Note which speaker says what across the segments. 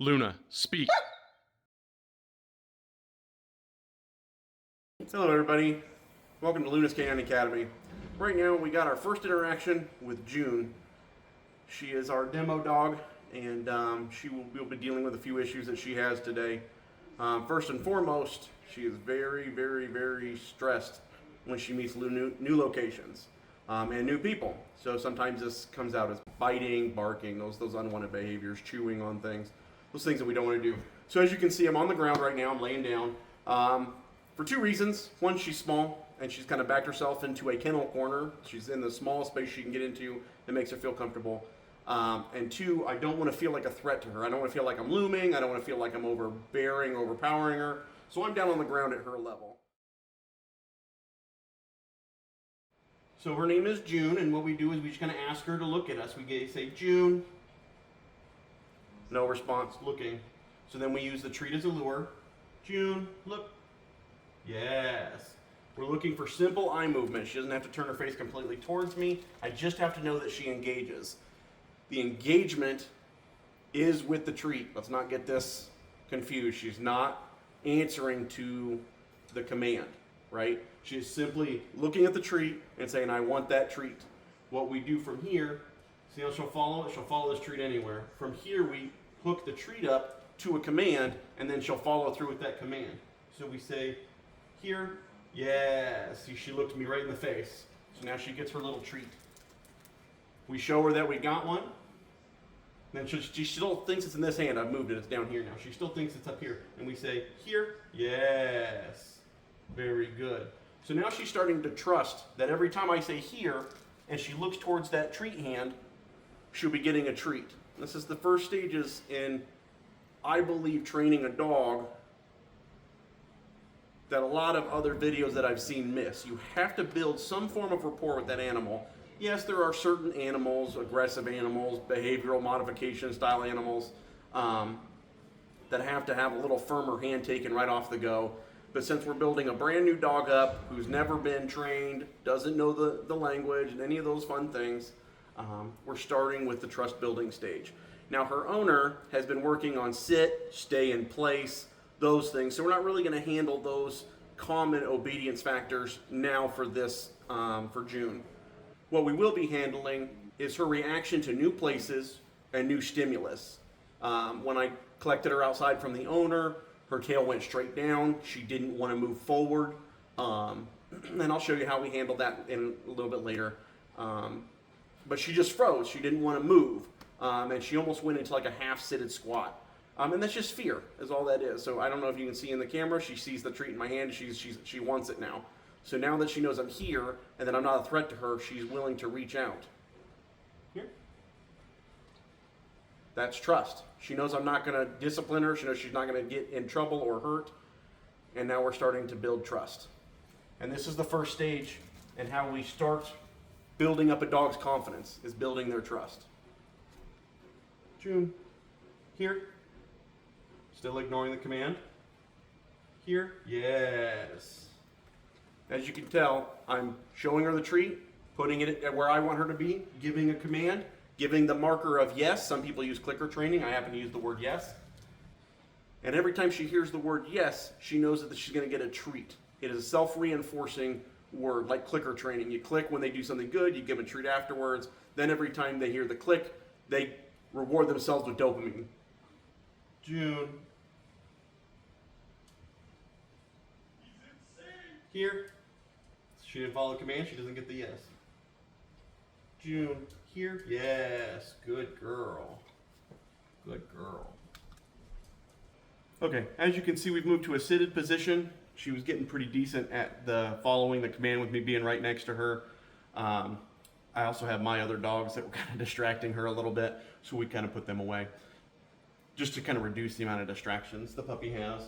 Speaker 1: Luna, speak.
Speaker 2: Hello everybody, welcome to Luna's Canine Academy. Right now we got our first interaction with June. She is our demo dog, and we'll be dealing with a few issues that she has today. First and foremost, she is very stressed when she meets new locations and new people. So sometimes this comes out as biting, barking, those unwanted behaviors, chewing on things, those things that we don't want to do. So as you can see, I'm on the ground right now, I'm laying down. For two reasons. One, she's small and she's kind of backed herself into a kennel corner. She's in the smallest space she can get into that makes her feel comfortable. And two, I don't want to feel like a threat to her. I don't want to feel like I'm looming. I don't want to feel like I'm overpowering her. So I'm down on the ground at her level. So her name is June, and what we do is we just kind of ask her to look at us. We say, June. No response, looking. So then we use the treat as a lure. June, look. Yes. We're looking for simple eye movement. She doesn't have to turn her face completely towards me. I just have to know that she engages. The engagement is with the treat. Let's not get this confused. She's not answering to the command, right? She's simply looking at the treat and saying, I want that treat. What we do from here, see how she'll follow it? She'll follow this treat anywhere. From here, we hook the treat up to a command, and then she'll follow through with that command. So we say, here, yes. See, she looked me right in the face. So now she gets her little treat. We show her that we got one. Then she still thinks it's in this hand. I've moved it. It's down here now. She still thinks it's up here. And we say, here, yes. Very good. So now she's starting to trust that every time I say here, and she looks towards that treat hand, she'll be getting a treat. This is the first stages in, I believe, training a dog that a lot of other videos that I've seen miss. You have to build some form of rapport with that animal. Yes, there are certain animals, aggressive animals, behavioral modification style animals, that have to have a little firmer hand taken right off the go. But since we're building a brand new dog up who's never been trained, doesn't know the language and any of those fun things, we're starting with the trust building stage. Now her owner has been working on sit, stay in place, those things. So we're not really going to handle those common obedience factors now for this, for June. What we will be handling is her reaction to new places and new stimulus. When I collected her outside from the owner, her tail went straight down. She didn't want to move forward. And I'll show you how we handled that in a little bit later. But she just froze. She didn't want to move. And she almost went into like a half-seated squat. And that's just fear, is all that is. So I don't know if you can see in the camera, she sees the treat in my hand, she wants it now. So now that she knows I'm here, and that I'm not a threat to her, she's willing to reach out. Here. That's trust. She knows I'm not gonna discipline her, she knows she's not gonna get in trouble or hurt, and now we're starting to build trust. And this is the first stage in how we start building up a dog's confidence, is building their trust. June, here. Still ignoring the command. Here, yes. As you can tell, I'm showing her the treat, putting it at where I want her to be, giving a command, giving the marker of yes. Some people use clicker training. I happen to use the word yes. And every time she hears the word yes, she knows that she's going to get a treat. It is a self-reinforcing word, like clicker training. You click when they do something good, you give them a treat afterwards. Then every time they hear the click, they reward themselves with dopamine. June. Here. She didn't follow the command, she doesn't get the yes. June, here. Yes, good girl. Good girl. Okay, as you can see, we've moved to a seated position. She was getting pretty decent at following the command with me being right next to her. I also have my other dogs that were kind of distracting her a little bit, so we kind of put them away, just to kind of reduce the amount of distractions the puppy has.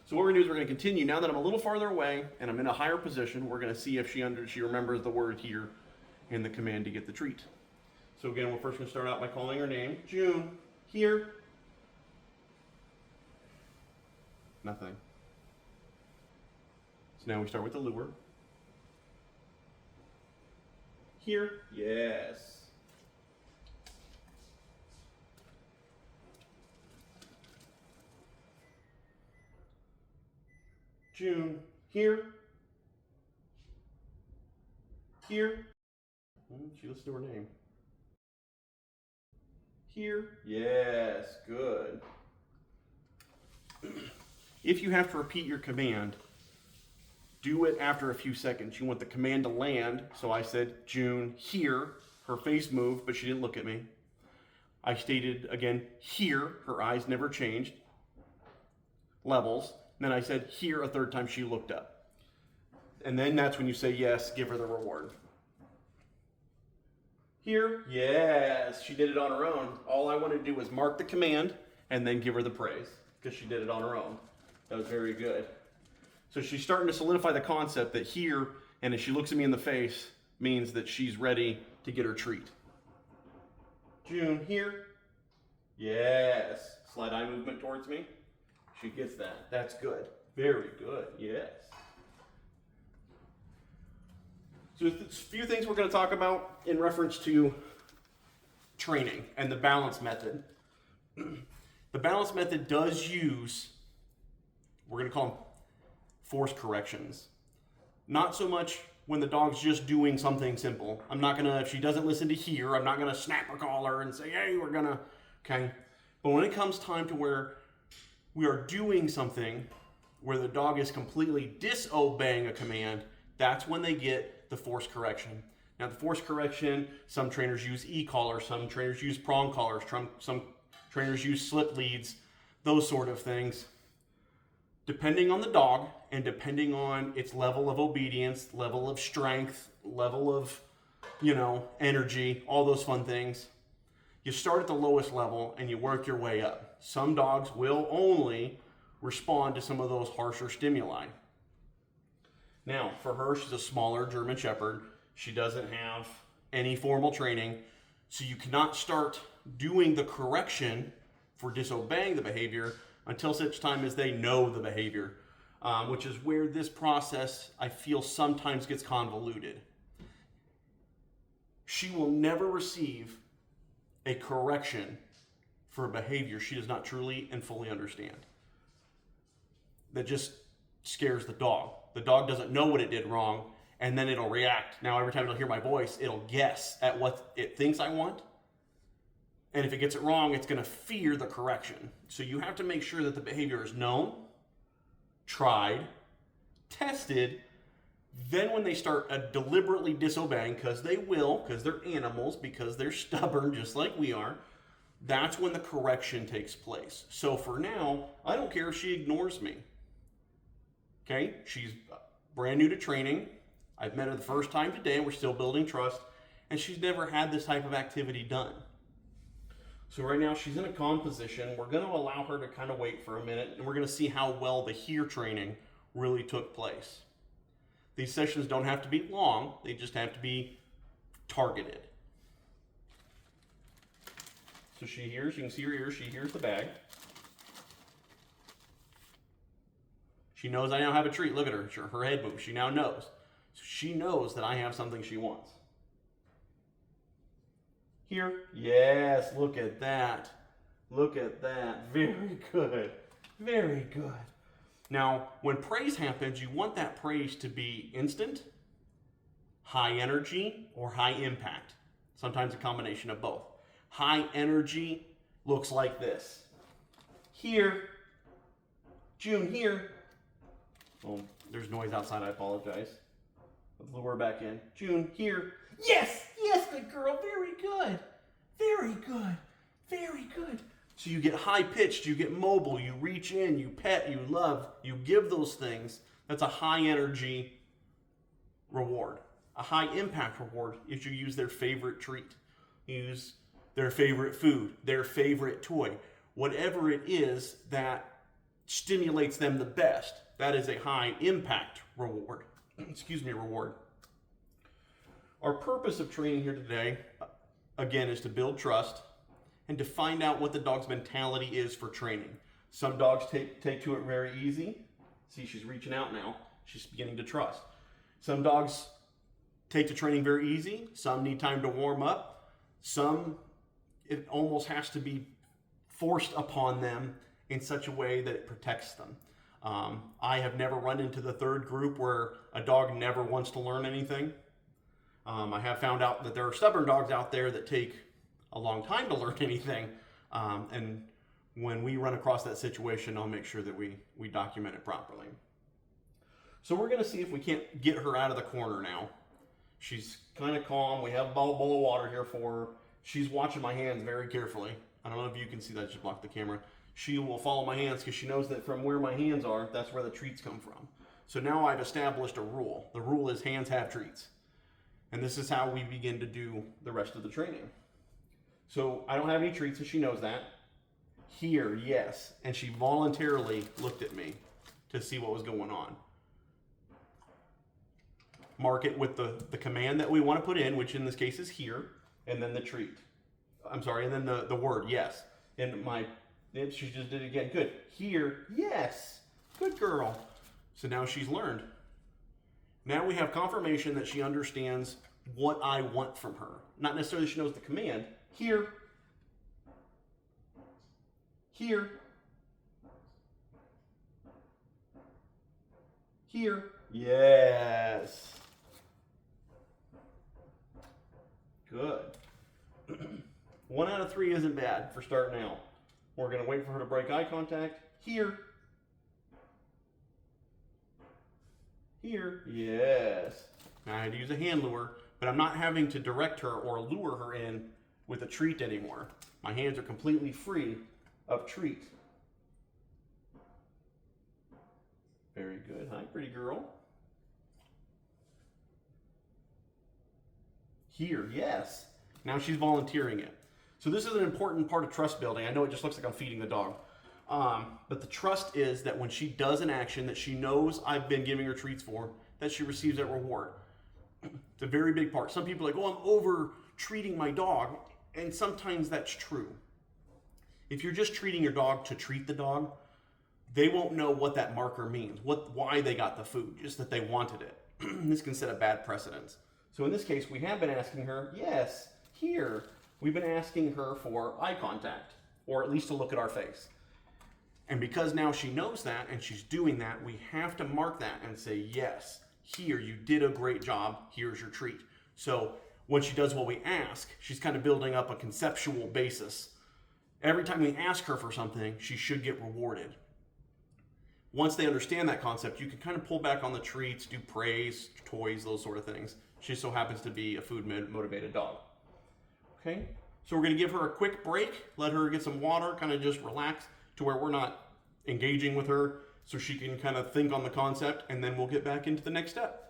Speaker 2: So what we're going to do is we're going to continue. Now that I'm a little farther away and I'm in a higher position, we're going to see if she remembers the word here and the command to get the treat. So again, we're first going to start out by calling her name. June, here. Nothing. So now we start with the lure. Here, yes. June, here. Here. She listened to her name. Here. Yes, good. If you have to repeat your command, do it after a few seconds. You want the command to land. So I said, June, here. Her face moved, but she didn't look at me. I stated again, here. Her eyes never changed. Levels. Then I said, here, a third time. She looked up. And then that's when you say yes, give her the reward. Here, yes, she did it on her own. All I wanted to do was mark the command and then give her the praise because she did it on her own. That was very good. So she's starting to solidify the concept that here, and if she looks at me in the face, means that she's ready to get her treat. June, here. Yes. Slight eye movement towards me. She gets that. That's good. Very good. Yes. So there's a few things we're going to talk about in reference to training and the balance method. The balance method does use, we're going to call them force corrections. Not so much when the dog's just doing something simple. I'm not going to, if she doesn't listen to here, I'm not going to snap her collar and say, hey, we're going to, okay? But when it comes time to where we are doing something where the dog is completely disobeying a command, that's when they get the force correction. Now the force correction, some trainers use e-collars, some trainers use prong collars, some trainers use slip leads, those sort of things. Depending on the dog and depending on its level of obedience, level of strength, level of, energy, all those fun things. You start at the lowest level and you work your way up. Some dogs will only respond to some of those harsher stimuli. Now, for her, she's a smaller German Shepherd. She doesn't have any formal training, so you cannot start doing the correction for disobeying the behavior until such time as they know the behavior, which is where this process, I feel, sometimes gets convoluted. She will never receive a correction for a behavior she does not truly and fully understand. That just scares the dog. The dog doesn't know what it did wrong, and then it'll react. Now, every time it'll hear my voice, it'll guess at what it thinks I want. And if it gets it wrong, it's going to fear the correction. So you have to make sure that the behavior is known, tried, tested. Then when they start deliberately disobeying, because they will, because they're animals, because they're stubborn just like we are, that's when the correction takes place. So for now, I don't care if she ignores me. Okay, she's brand new to training. I've met her the first time today, and we're still building trust, and she's never had this type of activity done. So right now she's in a calm position. We're going to allow her to kind of wait for a minute, and we're going to see how well the here training really took place. These sessions don't have to be long. They just have to be targeted. So she hears, you can see her ears, she hears the bag. She knows I now have a treat. Look at her. Her head moves. She now knows. So she knows that I have something she wants. Here. Yes, look at that. Look at that. Very good. Very good. Now, when praise happens, you want that praise to be instant, high energy, or high impact. Sometimes a combination of both. High energy looks like this. Here. June, here. Oh, there's noise outside, I apologize. Let's lure her back in. June, here. Yes! Yes, good girl. Very good. Very good. Very good. So you get high-pitched, you get mobile, you reach in, you pet, you love, you give those things. That's a high-energy reward. A high-impact reward is you use their favorite treat. Use their favorite food, their favorite toy. Whatever it is that stimulates them the best, that is a high-impact reward. Reward. Our purpose of training here today, again, is to build trust and to find out what the dog's mentality is for training. Some dogs take to it very easy. See, she's reaching out now. She's beginning to trust. Some dogs take to training very easy. Some need time to warm up. Some, it almost has to be forced upon them in such a way that it protects them. I have never run into the third group where a dog never wants to learn anything. I have found out that there are stubborn dogs out there that take a long time to learn anything. And when we run across that situation, I'll make sure that we document it properly. So we're going to see if we can't get her out of the corner now. She's kind of calm. We have a bowl of water here for her. She's watching my hands very carefully. I don't know if you can see that. I just blocked the camera. She will follow my hands because she knows that from where my hands are, that's where the treats come from. So now I've established a rule. The rule is hands have treats. And this is how we begin to do the rest of the training. So I don't have any treats, and she knows that. Here, yes. And she voluntarily looked at me to see what was going on. Mark it with the command that we want to put in, which in this case is here, and then the treat. I'm sorry, and then the word, yes. And she just did it again. Good. Here, yes. Good girl. So now she's learned. Now we have confirmation that she understands what I want from her. Not necessarily she knows the command. Here. Here. Here. Yes. Good. 1 out of 3 isn't bad for starting out. We're going to wait for her to break eye contact. Here. Here. Yes. Now I had to use a hand lure, but I'm not having to direct her or lure her in with a treat anymore. My hands are completely free of treat. Very good. Hi, pretty girl. Here, yes. Now she's volunteering it. So this is an important part of trust building. I know it just looks like I'm feeding the dog. But the trust is that when she does an action that she knows I've been giving her treats for, that she receives that reward. It's a very big part. Some people are like, oh, I'm over treating my dog. And sometimes that's true. If you're just treating your dog to treat the dog, they won't know what that marker means, why they got the food, just that they wanted it. This can set a bad precedence. So in this case, we have been asking her, yes, here. We've been asking her for eye contact, or at least to look at our face. And because now she knows that and she's doing that, we have to mark that and say, yes, here, you did a great job, here's your treat. So when she does what we ask, she's kind of building up a conceptual basis. Every time we ask her for something, she should get rewarded. Once they understand that concept, you can kind of pull back on the treats, do praise, toys, those sort of things. She so happens to be a food-motivated dog. Okay, so we're going to give her a quick break, let her get some water, kind of just relax to where we're not engaging with her so she can kind of think on the concept, and then we'll get back into the next step.